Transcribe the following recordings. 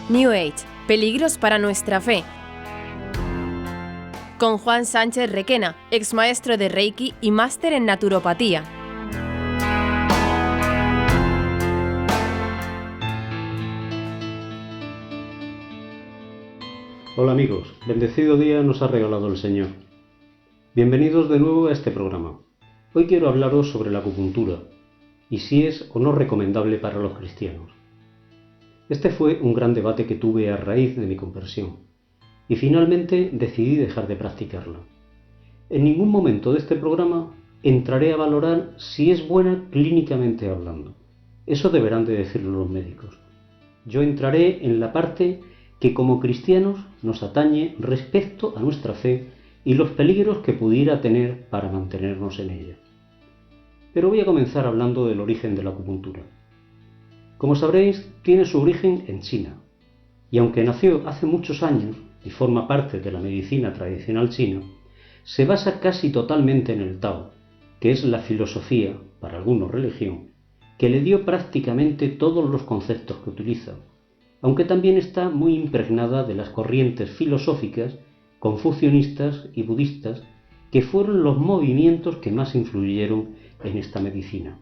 New Age, peligros para nuestra fe. Con Juan Sánchez Requena, ex maestro de Reiki y máster en naturopatía. Hola amigos, bendecido día nos ha regalado el Señor. Bienvenidos de nuevo a este programa. Hoy quiero hablaros sobre la acupuntura y si es o no recomendable para los cristianos. Este fue un gran debate que tuve a raíz de mi conversión y finalmente decidí dejar de practicarla. En ningún momento de este programa entraré a valorar si es buena clínicamente hablando. Eso deberán de decirlo los médicos. Yo entraré en la parte que como cristianos nos atañe respecto a nuestra fe y los peligros que pudiera tener para mantenernos en ella. Pero voy a comenzar hablando del origen de la acupuntura. Como sabréis, tiene su origen en China, y aunque nació hace muchos años y forma parte de la medicina tradicional china, se basa casi totalmente en el Tao, que es la filosofía, para algunos religión, que le dio prácticamente todos los conceptos que utiliza, aunque también está muy impregnada de las corrientes filosóficas confucionistas y budistas que fueron los movimientos que más influyeron en esta medicina.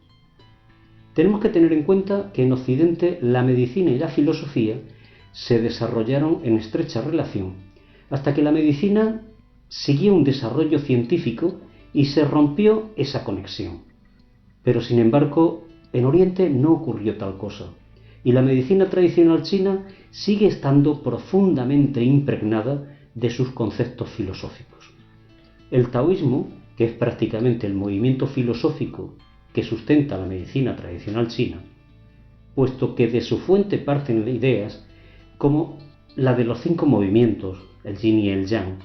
Tenemos que tener en cuenta que en Occidente la medicina y la filosofía se desarrollaron en estrecha relación hasta que la medicina siguió un desarrollo científico y se rompió esa conexión. Pero sin embargo, en Oriente no ocurrió tal cosa. Y la medicina tradicional china sigue estando profundamente impregnada de sus conceptos filosóficos. El taoísmo, que es prácticamente el movimiento filosófico que sustenta la medicina tradicional china, puesto que de su fuente parten ideas como la de los 5 movimientos, el yin y el yang,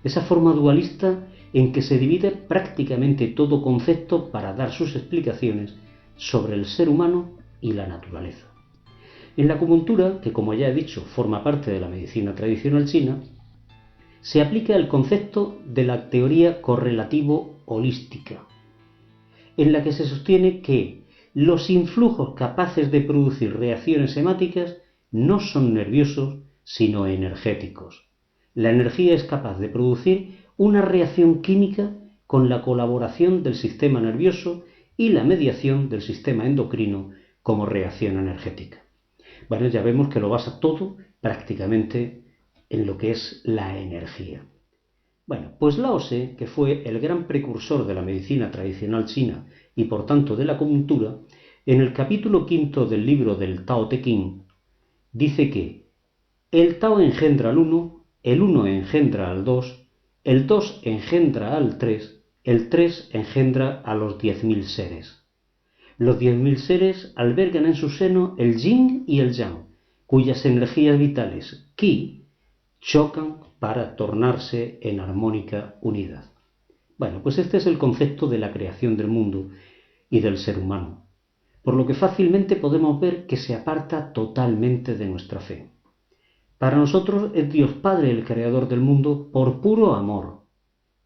esa forma dualista en que se divide prácticamente todo concepto para dar sus explicaciones sobre el ser humano y la naturaleza. En la acupuntura, que como ya he dicho forma parte de la medicina tradicional china, se aplica el concepto de la teoría correlativo-holística, en la que se sostiene que los influjos capaces de producir reacciones hemáticas no son nerviosos, sino energéticos. La energía es capaz de producir una reacción química con la colaboración del sistema nervioso y la mediación del sistema endocrino como reacción energética. Bueno, ya vemos que lo basa todo prácticamente en lo que es la energía. Bueno, pues Lao Tse, que fue el gran precursor de la medicina tradicional china y por tanto de la acupuntura, en el capítulo 5 del libro del Tao Te Ching, dice que el Tao engendra al 1, el 1 engendra al 2, el 2 engendra al 3, el 3 engendra a los 10.000 seres. Los 10.000 seres albergan en su seno el yin y el yang, cuyas energías vitales, qi, chocan para tornarse en armónica unidad. Bueno, pues este es el concepto de la creación del mundo y del ser humano, por lo que fácilmente podemos ver que se aparta totalmente de nuestra fe. Para nosotros es Dios Padre el creador del mundo por puro amor,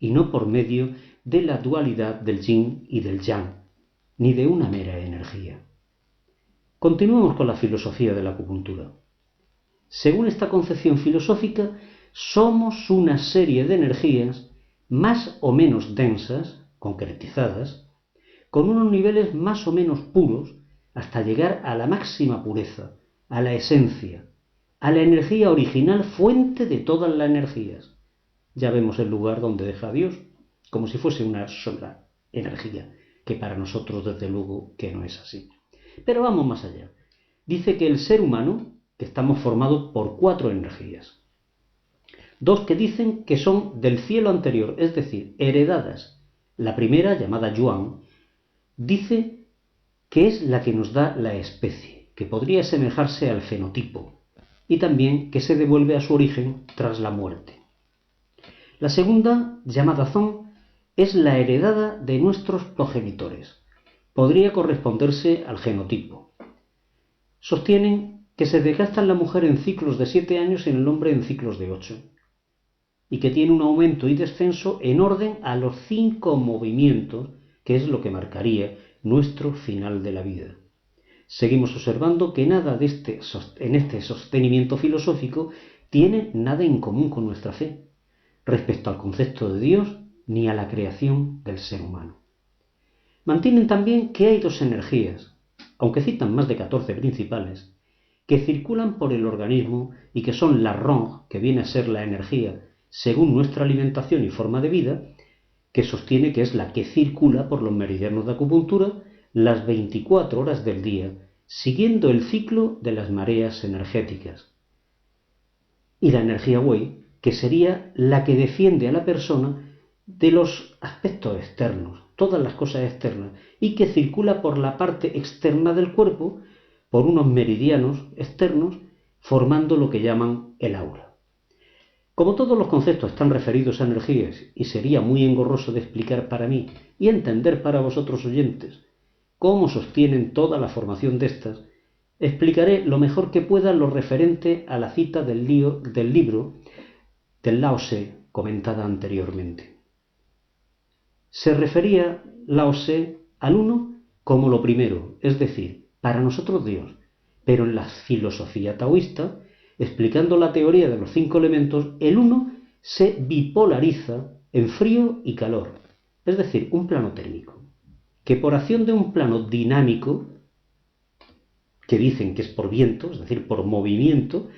y no por medio de la dualidad del yin y del yang, ni de una mera energía. Continuemos con la filosofía de la acupuntura. Según esta concepción filosófica, somos una serie de energías más o menos densas, concretizadas, con unos niveles más o menos puros, hasta llegar a la máxima pureza, a la esencia, a la energía original, fuente de todas las energías. Ya vemos el lugar donde deja Dios, como si fuese una sola energía, que para nosotros desde luego que no es así. Pero vamos más allá. Dice que el ser humano, que estamos formados por 4 energías. 2 que dicen que son del cielo anterior, es decir, heredadas. La primera, llamada Yuan, dice que es la que nos da la especie, que podría asemejarse al fenotipo, y también que se devuelve a su origen tras la muerte. La segunda, llamada Zong, es la heredada de nuestros progenitores. Podría corresponderse al genotipo. Sostienen que se desgasta la mujer en ciclos de 7 años y en el hombre en ciclos de 8, y que tiene un aumento y descenso en orden a los 5 movimientos, que es lo que marcaría nuestro final de la vida. seguimos observando que nada en este sostenimiento filosófico tiene nada en común con nuestra fe, respecto al concepto de Dios ni a la creación del ser humano. Mantienen también que hay dos energías, aunque citan más de 14 principales, que circulan por el organismo y que son la rong, que viene a ser la energía según nuestra alimentación y forma de vida, que sostiene que es la que circula por los meridianos de acupuntura las 24 horas del día, siguiendo el ciclo de las mareas energéticas. Y la energía Wei, que sería la que defiende a la persona de los aspectos externos, todas las cosas externas, y que circula por la parte externa del cuerpo, por unos meridianos externos, formando lo que llaman el aura. Como todos los conceptos están referidos a energías y sería muy engorroso de explicar para mí y entender para vosotros oyentes cómo sostienen toda la formación de estas, explicaré lo mejor que pueda lo referente a la cita del libro del Lao Tse comentada anteriormente. Se refería Lao Tse al uno como lo primero, es decir, para nosotros Dios, pero en la filosofía taoísta, explicando la teoría de los 5 elementos, el uno se bipolariza en frío y calor, es decir, un plano térmico, que por acción de un plano dinámico, que dicen que es por viento, es decir, por movimiento,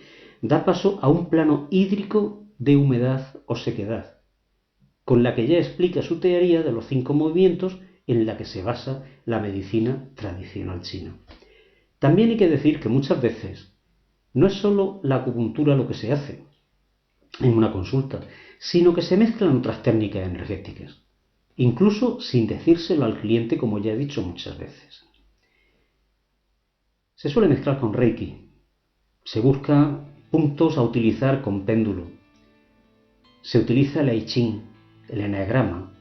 da paso a un plano hídrico de humedad o sequedad, con la que ya explica su teoría de los 5 movimientos en la que se basa la medicina tradicional china. También hay que decir que muchas veces no es solo la acupuntura lo que se hace en una consulta, sino que se mezclan otras técnicas energéticas, incluso sin decírselo al cliente, como ya he dicho muchas veces. Se suele mezclar con Reiki, se busca puntos a utilizar con péndulo, se utiliza el I Ching, el eneagrama,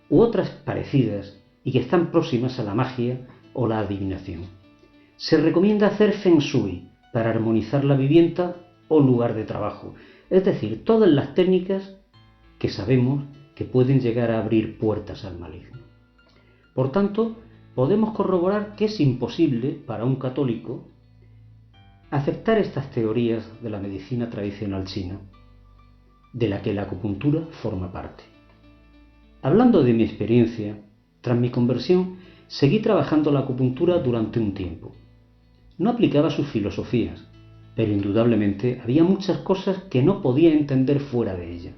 u otras parecidas y que están próximas a la magia o la adivinación. Se recomienda hacer Feng Shui para armonizar la vivienda o lugar de trabajo, es decir, todas las técnicas que sabemos que pueden llegar a abrir puertas al maligno. Por tanto, podemos corroborar que es imposible para un católico aceptar estas teorías de la medicina tradicional china, de la que la acupuntura forma parte. Hablando de mi experiencia, tras mi conversión, seguí trabajando la acupuntura durante un tiempo. No aplicaba sus filosofías, pero indudablemente había muchas cosas que no podía entender fuera de ella.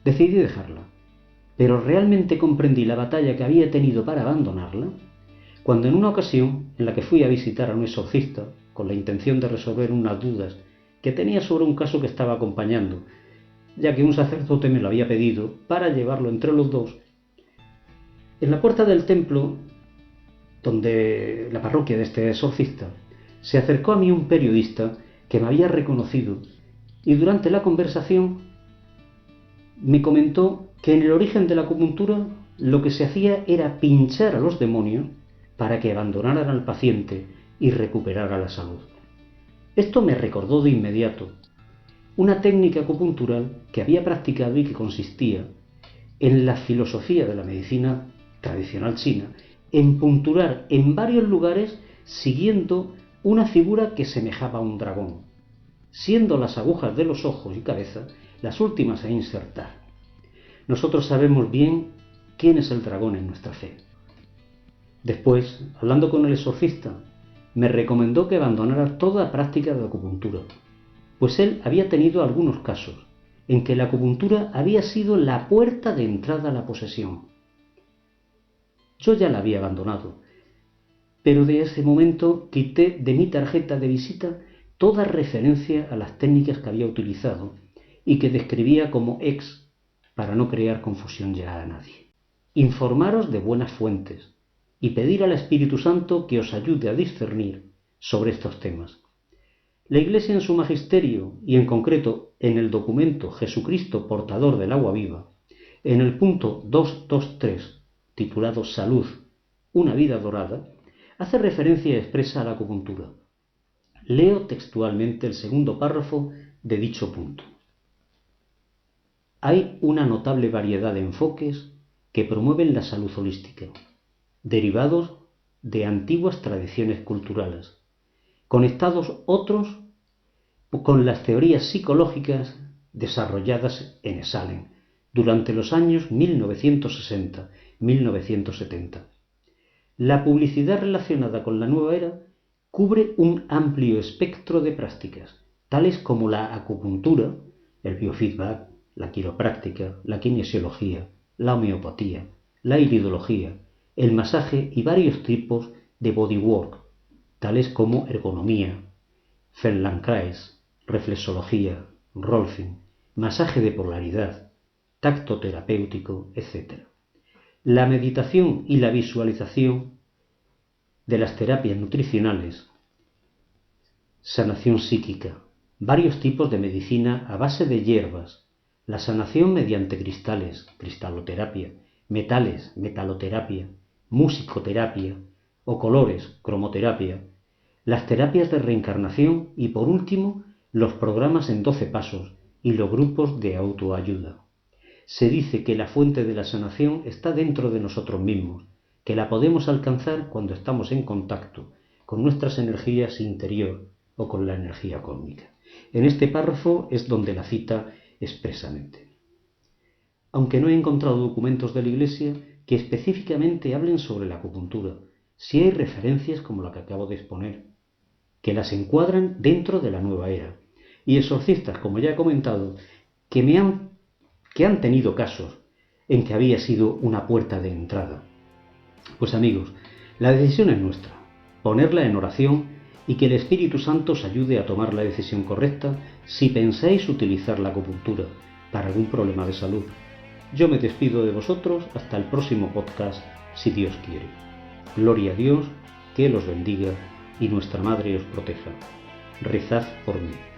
Decidí dejarla, pero realmente comprendí la batalla que había tenido para abandonarla cuando en una ocasión en la que fui a visitar a un exorcista con la intención de resolver unas dudas que tenía sobre un caso que estaba acompañando, ya que un sacerdote me lo había pedido para llevarlo entre los dos, en la puerta del templo, donde la parroquia de este exorcista, se acercó a mí un periodista que me había reconocido y durante la conversación me comentó que en el origen de la acupuntura lo que se hacía era pinchar a los demonios para que abandonaran al paciente y recuperara la salud. Esto me recordó de inmediato una técnica acupuntural que había practicado y que consistía en la filosofía de la medicina tradicional china, en punturar en varios lugares siguiendo una figura que semejaba a un dragón, siendo las agujas de los ojos y cabeza las últimas a insertar. Nosotros sabemos bien quién es el dragón en nuestra fe. Después, hablando con el exorcista, me recomendó que abandonara toda práctica de acupuntura, pues él había tenido algunos casos en que la acupuntura había sido la puerta de entrada a la posesión. Yo ya la había abandonado, pero de ese momento quité de mi tarjeta de visita toda referencia a las técnicas que había utilizado y que describía como ex para no crear confusión ya a nadie. Informaros de buenas fuentes y pedir al Espíritu Santo que os ayude a discernir sobre estos temas. La Iglesia en su magisterio y en concreto en el documento Jesucristo portador del agua viva, en el punto 223, titulado Salud, una vida dorada, hace referencia expresa a la acupuntura. Leo textualmente el segundo párrafo de dicho punto. Hay una notable variedad de enfoques que promueven la salud holística, derivados de antiguas tradiciones culturales, conectados otros con las teorías psicológicas desarrolladas en Esalen durante los años 1960-1970. La publicidad relacionada con la nueva era cubre un amplio espectro de prácticas, tales como la acupuntura, el biofeedback, la quiropráctica, la kinesiología, la homeopatía, la iridología, el masaje y varios tipos de bodywork, tales como ergonomía, Feldenkrais, reflexología, Rolfing, masaje de polaridad, tacto terapéutico, etc. La meditación y la visualización de las terapias nutricionales, sanación psíquica, varios tipos de medicina a base de hierbas, la sanación mediante cristales, cristaloterapia, metales, metaloterapia, musicoterapia o colores, cromoterapia, las terapias de reencarnación y, por último, los programas en 12 pasos y los grupos de autoayuda. Se dice que la fuente de la sanación está dentro de nosotros mismos, que la podemos alcanzar cuando estamos en contacto con nuestras energías interior o con la energía cósmica. En este párrafo es donde la cita expresamente. Aunque no he encontrado documentos de la Iglesia que específicamente hablen sobre la acupuntura, sí hay referencias como la que acabo de exponer, que las encuadran dentro de la nueva era, y exorcistas, como ya he comentado, que han tenido casos en que había sido una puerta de entrada. Pues amigos, la decisión es nuestra, ponerla en oración y que el Espíritu Santo os ayude a tomar la decisión correcta si pensáis utilizar la acupuntura para algún problema de salud. Yo me despido de vosotros hasta el próximo podcast, si Dios quiere. Gloria a Dios, que los bendiga y nuestra Madre os proteja. Rezad por mí.